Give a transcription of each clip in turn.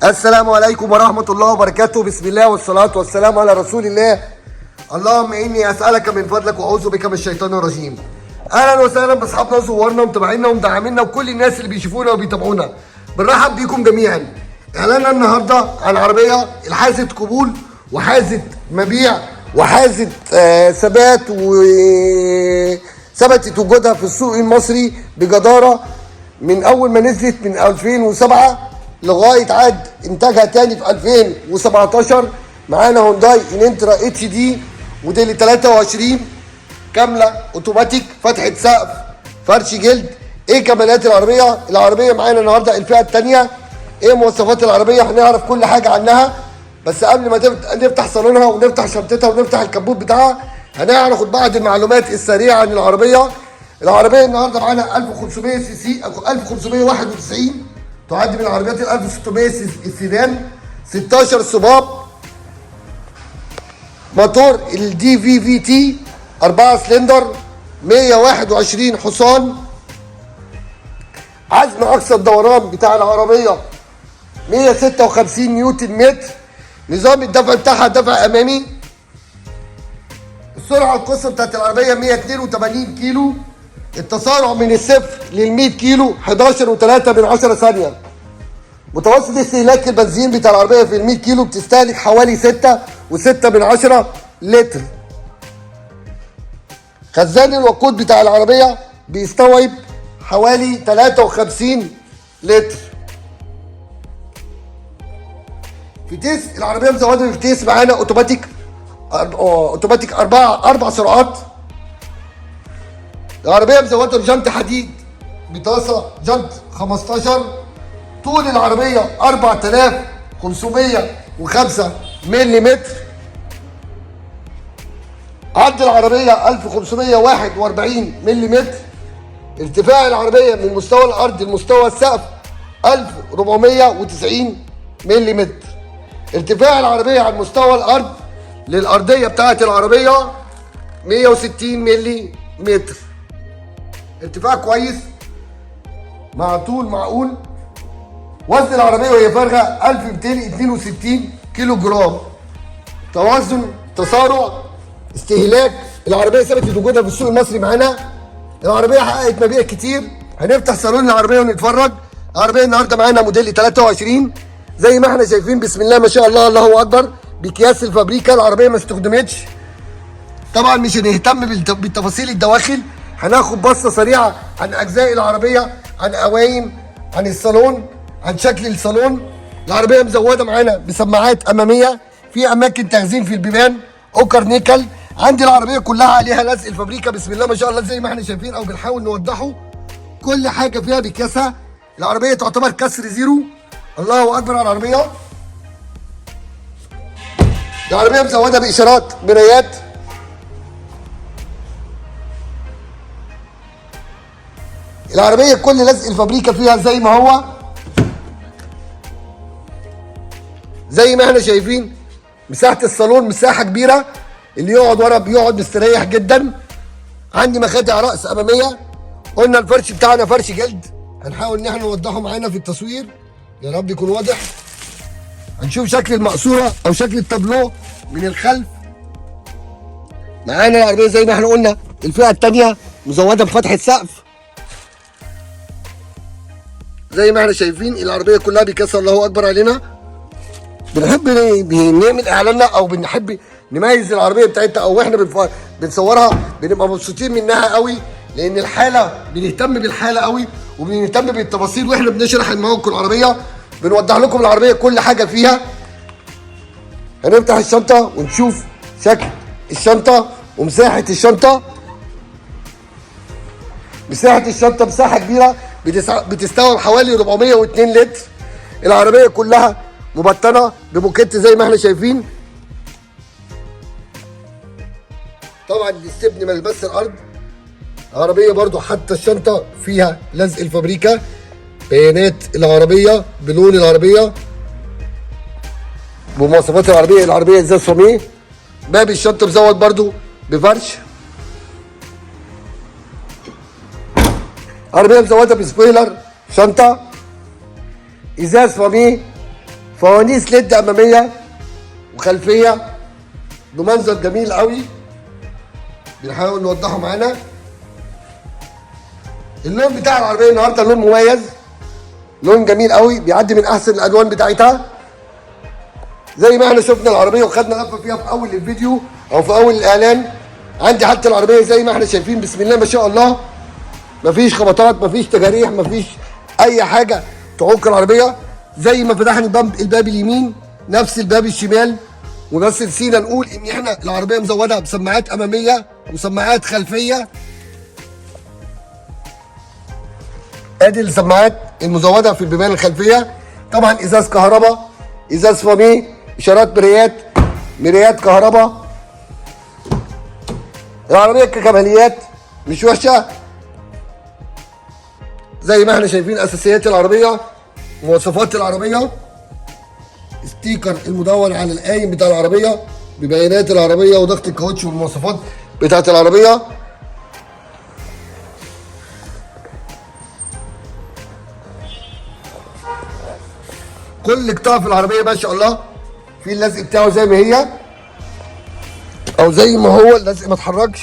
السلام عليكم ورحمة الله وبركاته. بسم الله والصلاة والسلام على رسول الله. اللهم إني أسألك من فضلك وأعوذ بك من الشيطان الرجيم. أهلا وسهلا بأصحابنا وزوارنا ومتابعينا ومدعمينا وكل الناس اللي بيشوفونا وبيتابعونا. بنرحب بيكم جميعا. إعلاننا النهارده عن عربية الحازة قبول وحازة مبيع وحازة ثبات وثبتت وجودها في السوق المصري بجدارة من أول ما نزلت من 2007 لغايه عاد انتاجها تاني في 2017. معانا هونداي الانترا اتش دي موديل 23 كامله اوتوماتيك، فتحه سقف، فرش جلد. ايه كماليات العربيه؟ العربيه معانا النهارده الفئه الثانيه. ايه مواصفات العربيه؟ هنعرف كل حاجه عنها، بس قبل ما نفتح صالونها ونفتح شنطتها ونفتح الكبوت بتاعها هناخد بعض المعلومات السريعه عن العربيه. العربيه النهارده معانا 1500 سي سي 1591، تعد من العربيات ال 1600 السيدان، 16 صباب، موتور الدي في تي 4 سلندر، 121 حصان، عزم اقصى الدوران بتاع العربيه 156 نيوتن متر، نظام الدفع بتاعها دفع امامي، السرعه القصوى بتاعت العربيه 182 كيلو، التسارع من الصفر لل 100 كيلو 11.3 ثانيه. متوسط استهلاك البنزين بتاع العربيه في ال 100 كيلو بتستهلك حوالي 6.6 لتر. خزان الوقود بتاع العربيه بيستوعب حوالي 53 لتر. فتيس العربيه مزوده بفتيس معانا اوتوماتيك اربع سرعات. العربيه مزوده بجنط حديد بطاسه جنط 15. طول العربيه 4505 ملم. عرض العربيه 1541 ملم. ارتفاع العربيه من مستوى الارض لمستوى السقف 1490 ملم. ارتفاع العربيه عن مستوى الارض للارضيه بتاعت العربيه 160 ملم. ارتفاع كويس مع طول معقول. وزن العربيه وهي فارغه 1262 كيلو جرام. توازن، تسارع، استهلاك. العربيه ثبتت وجودها في السوق المصري معانا. العربيه حققت مبيع كتير. هنفتح صالون العربيه ونتفرج. العربيه النهارده معانا موديل 23 زي ما احنا شايفين. بسم الله ما شاء الله، الله اكبر. بكياس الفابريكا. العربيه ما استخدمتش. طبعا مش هنهتم بالتفاصيل الدواخل، هناخد بصه سريعه عن اجزاء العربيه، عن قوايم، عن الصالون، عن شكل الصالون. العربيه مزوده معانا بسماعات اماميه، في اماكن تخزين في البيبان، اوكر نيكل. عندي العربيه كلها عليها لزق الفابريكا بسم الله ما شاء الله زي ما احنا شايفين او بنحاول نوضحه. كل حاجه فيها بكياسها. العربيه تعتبر كسر زيرو. الله اكبر على العربيه. العربيه مزوده باشارات مرايات. العربيه كل لزق الفابريكا فيها زي ما هو، زي ما احنا شايفين. مساحه الصالون مساحه كبيره، اللي يقعد ورا بيقعد مستريح جدا. عندي مخادع راس اماميه. قلنا الفرش بتاعنا فرش جلد، هنحاول ان احنا نوضحه معانا في التصوير يا رب يكون واضح. هنشوف شكل المقصوره او شكل التابلو من الخلف. معانا العربيه زي ما احنا قلنا الفئه الثانيه مزوده بفتحه سقف زي ما احنا شايفين. العربيه كلها بكسر الله اكبر علينا. بنحب نعمل اعلاننا او بنحب نميز العربيه بتاعتنا او احنا بنصورها بنبقى مبسوطين منها قوي، لان الحاله بنهتم بالحاله قوي وبنهتم بالتفاصيل. واحنا بنشرح لكم العربيه بنوضح لكم العربيه كل حاجه فيها. هنفتح الشنطه ونشوف شكل الشنطه ومساحه الشنطه. مساحه الشنطه مساحه كبيره بتستوعب حوالي 402 لتر. العربيه كلها مبطنه بموكيت زي ما احنا شايفين. طبعا الاستبن ملبس الارض. العربيه برضو حتى الشنطه فيها لزق الفابريكا. بيانات العربيه بلون العربيه بمواصفات العربيه. العربيه ازاز صميم. باب الشنطه مزود برضو بفرش. عربيه مزوده بسبويلر شنطه. ازاز صميم فوانيس ليد اماميه وخلفيه بمنظر جميل قوي بنحاول نوضحه معانا. اللون بتاع العربيه النهارده لون مميز، لون جميل قوي بيعدي من احسن الالوان بتاعتها. زي ما احنا شفنا العربيه وخدنا لفه فيها في اول الفيديو او في اول الاعلان. عندي حتى العربيه زي ما احنا شايفين بسم الله ما شاء الله، مفيش خبطات، مفيش تجاريح، مفيش اي حاجه تعوق العربيه. زي ما فتحنا الباب اليمين نفس الباب الشمال. وبس نسينا نقول ان احنا العربيه مزوده بسماعات اماميه وسماعات خلفيه. ادي السماعات المزوده في البيبان الخلفيه. طبعا ازاز كهرباء، ازاز فاميه، اشارات مرايات كهرباء. العربيه ككماليات مش وحشه. زي ما احنا شايفين اساسيات العربيه، مواصفات العربيه، ستيكر المدون على القايم بتاع العربيه ببيانات العربيه وضغط الكاوتش والمواصفات بتاعت العربيه. كل قطاع في العربيه ما شاء الله في اللزق بتاعه زي ما هي او زي ما هو، اللزق ما اتحركش.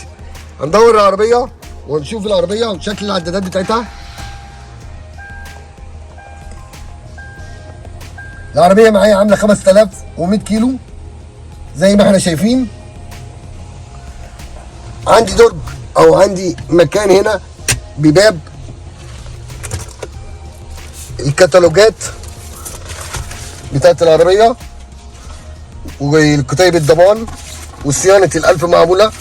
هندور العربيه ونشوف العربيه وشكل العدادات بتاعتها. العربيه معايا عامله 5100 كيلو زي ما احنا شايفين. عندي درج او عندي مكان هنا بباب الكتالوجات بتاعت العربيه وكتيب الضمان وصيانه ال1000 معموله.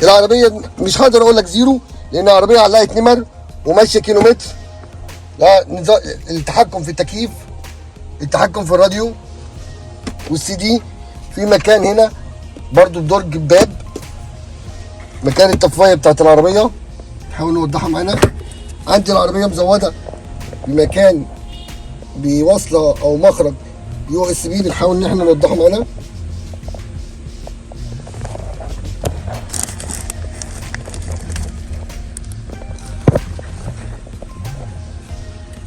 العربيه مش هقدر اقول لك زيرو لان العربيه علقت نمر وماشيه كيلومتر. لا التحكم في التكييف، التحكم في الراديو والسي دي. في مكان هنا برضو بدرج باب مكان الطفايه بتاعت العربيه، نحاول نوضحها معانا. عندي العربيه مزوده بمكان بوصله او مخرج USB، بنحاول ان احنا نوضحه معانا.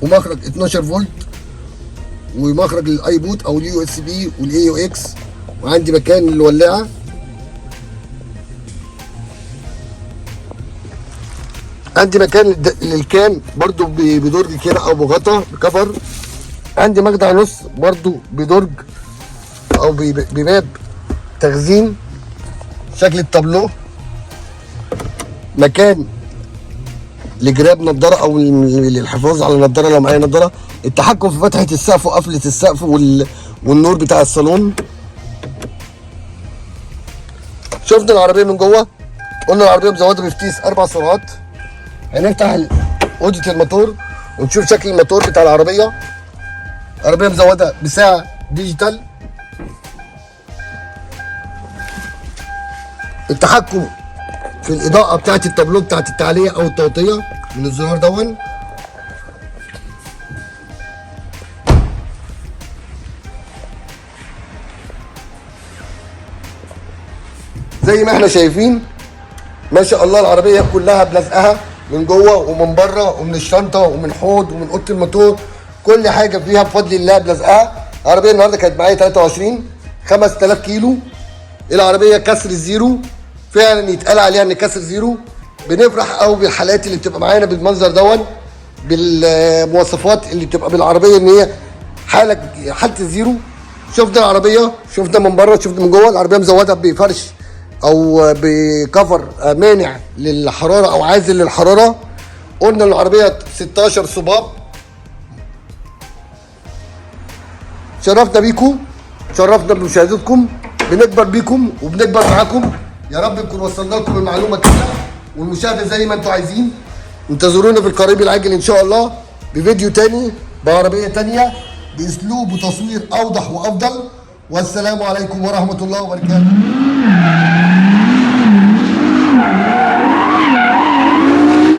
ومخرج 12 فولت ومخرج للاي بوت او اليو اس بي والاي يو اكس. وعندي مكان للولاعه. عندي مكان للكان برضو بدرج كده او بغطا بكفر. عندي مخدع نص برضو بدرج او بباب تخزين شكل التابلو. مكان لجراب نضاره او للحفاظ على النضاره لو معايا نضاره. التحكم في فتحه السقف وقفله السقف والنور بتاع الصالون. شفنا العربيه من جوه، قلنا العربيه مزوده بفتيس 4 سرعات. هنفتح اوضه الموتور ونشوف شكل الموتور بتاع العربيه. العربيه مزوده بساعه ديجيتال. التحكم في الاضاءه بتاعت التابلو بتاعت التعليق او التوطيه من الزرار دون. زي ما احنا شايفين ما شاء الله العربيه كلها بلزقها من جوه ومن بره ومن الشنطه ومن حوض ومن اوضه الموتور. كل حاجه فيها بفضل الله بلزقها. العربيه النهارده كانت معايا 23 5000 كيلو. العربيه كسر الزيرو، فعلا يتقال عليها ان كسر زيرو. بنفرح قوي بالحالات اللي بتبقى معانا بالمنظر دون، بالمواصفات اللي بتبقى بالعربيه ان هي حاله الزيرو. شفنا العربيه، شفنا من بره، شفنا من جوه. العربيه مزوده بفرش او بكفر مانع للحراره او عازل للحراره. قلنا العربيه 16 صباب. شرفنا بيكم، شرفنا بمشاهدتكم. بنكبر بيكم وبنكبر معاكم. يا رب نكون وصلنا لكم المعلومه كده والمشاهده زي ما انتم عايزين. انتظرونا في القريب العاجل ان شاء الله بفيديو تاني بعربيه تانيه باسلوب وتصوير اوضح وافضل. والسلام عليكم ورحمه الله وبركاته.